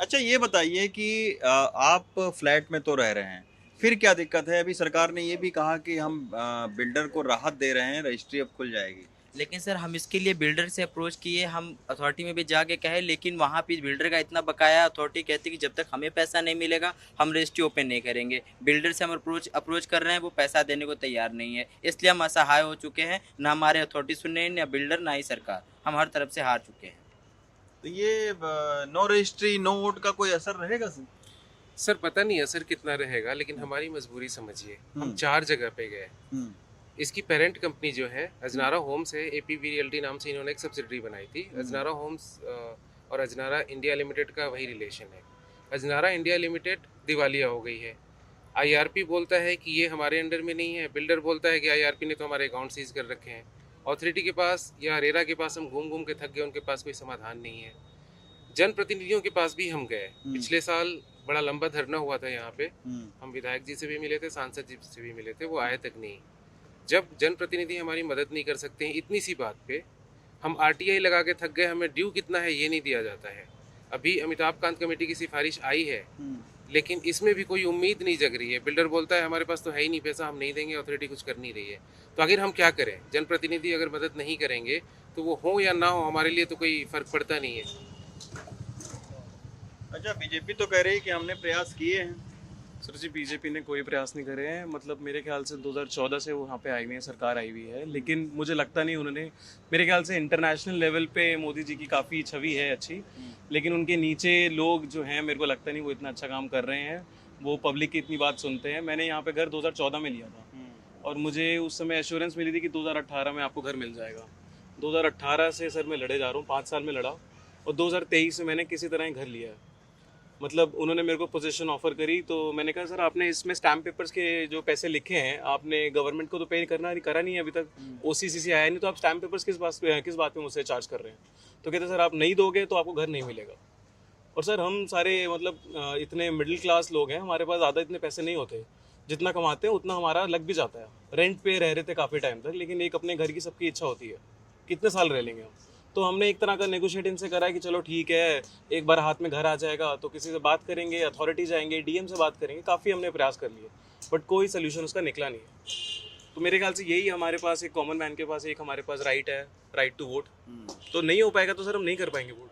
अच्छा ये बताइए कि आप फ्लैट में तो रह रहे हैं, फिर क्या दिक्कत है? अभी सरकार ने ये भी कहा कि हम बिल्डर को राहत दे रहे हैं, रजिस्ट्री अब खुल जाएगी। लेकिन सर हम इसके लिए बिल्डर से अप्रोच किए, हम अथॉरिटी में भी जाके कहे, लेकिन वहाँ पे बिल्डर का इतना बकाया, अथॉरिटी कहती है कि जब तक हमें पैसा नहीं मिलेगा हम रजिस्ट्री ओपन नहीं करेंगे। बिल्डर से हम अप्रोच अप्रोच कर रहे हैं, वो पैसा देने को तैयार नहीं है, इसलिए हम असहाय हो चुके हैं। ना हमारे अथॉरिटी सुन रही है, ना बिल्डर, ना ही सरकार। हम हर तरफ से हार चुके हैं। तो ये नो रजिस्ट्री, नो वोट का कोई असर रहेगा सर? सर पता नहीं असर कितना रहेगा, लेकिन हमारी मजबूरी समझिए। हम 4 जगह पे गए। हुँ, इसकी पेरेंट कंपनी जो है अजनारा होम्स है, एपीवी रियल्टी नाम से इन्होंने एक सब्सिडरी बनाई थी। अजनारा होम्स और अजनारा इंडिया लिमिटेड का वही रिलेशन है। अजनारा इंडिया लिमिटेड दिवालिया हो गई है। आईआरपी बोलता है कि ये हमारे अंडर में नहीं है, बिल्डर बोलता है कि आईआरपी ने तो हमारे अकाउंट सीज कर रखे हैं। अथॉरिटी के पास या रेरा के पास हम घूम घूम के थक गए, उनके पास कोई समाधान नहीं है। जनप्रतिनिधियों के पास भी हम गए। पिछले साल बड़ा लंबा धरना हुआ था यहाँ पे। हम विधायक जी से भी मिले थे, सांसद जी से भी मिले थे, वो आए तक नहीं। जब जनप्रतिनिधि हमारी मदद नहीं कर सकते हैं इतनी सी बात पे, हम आरटीआई लगा के थक गए। हमें ड्यू कितना है ये नहीं दिया जाता है। अभी अमिताभ कांत कमेटी की सिफारिश आई है, लेकिन इसमें भी कोई उम्मीद नहीं जग रही है। बिल्डर बोलता है हमारे पास तो है ही नहीं पैसा, हम नहीं देंगे, अथॉरिटी कुछ कर नहीं रही है। तो आखिर हम क्या करें? जनप्रतिनिधि अगर मदद नहीं करेंगे तो वो हो या ना हो, हमारे लिए तो कोई फर्क पड़ता नहीं है। अच्छा बीजेपी तो कह रही है कि हमने प्रयास किए हैं। सर जी बीजेपी ने कोई प्रयास नहीं करे हैं। मतलब मेरे ख्याल से 2014 से वो वहाँ पे आई हुई है, सरकार आई हुई है, लेकिन मुझे लगता नहीं उन्होंने, मेरे ख्याल से इंटरनेशनल लेवल पे मोदी जी की काफ़ी छवि है अच्छी, लेकिन उनके नीचे लोग जो हैं मेरे को लगता नहीं वो इतना अच्छा काम कर रहे हैं। वो पब्लिक की इतनी बात सुनते हैं। मैंने यहाँ पे घर 2014 में लिया था और मुझे उस समय एश्योरेंस मिली थी कि 2018 में आपको घर मिल जाएगा। 2018 से सर मैं लड़े जा रहा हूँ, 5 साल में लड़ा, और 2023 में मैंने किसी तरह ही घर लिया है। मतलब उन्होंने मेरे को पोजीशन ऑफर करी तो मैंने कहा सर आपने इसमें स्टैम्प पेपर्स के जो पैसे लिखे हैं आपने गवर्नमेंट को तो पे करा नहीं है अभी तक, ओसीसीसी आया नहीं, तो आप स्टैम्प पेपर्स किस बात पे मुझसे चार्ज कर रहे हैं? तो कहते सर आप नहीं दोगे तो आपको घर नहीं मिलेगा। और सर हम सारे मतलब इतने मिडिल क्लास लोग हैं, हमारे पास ज़्यादा इतने पैसे नहीं होते, जितना कमाते हैं उतना हमारा लग भी जाता है। रेंट पे रह रहे थे काफ़ी टाइम तक, लेकिन एक अपने घर की सबकी इच्छा होती है, कितने साल रह लेंगे हम। तो हमने एक तरह का नेगोशिएट इनसे करा है कि चलो ठीक है, एक बार हाथ में घर आ जाएगा तो किसी से बात करेंगे, अथॉरिटी जाएंगे, डीएम से बात करेंगे। काफ़ी हमने प्रयास कर लिए बट कोई सोल्यूशन उसका निकला नहीं है। तो मेरे ख्याल से यही हमारे पास एक कॉमन मैन के पास एक हमारे पास राइट है, राइट टू वोट। तो नहीं हो पाएगा तो सर हम नहीं कर पाएंगे वोट।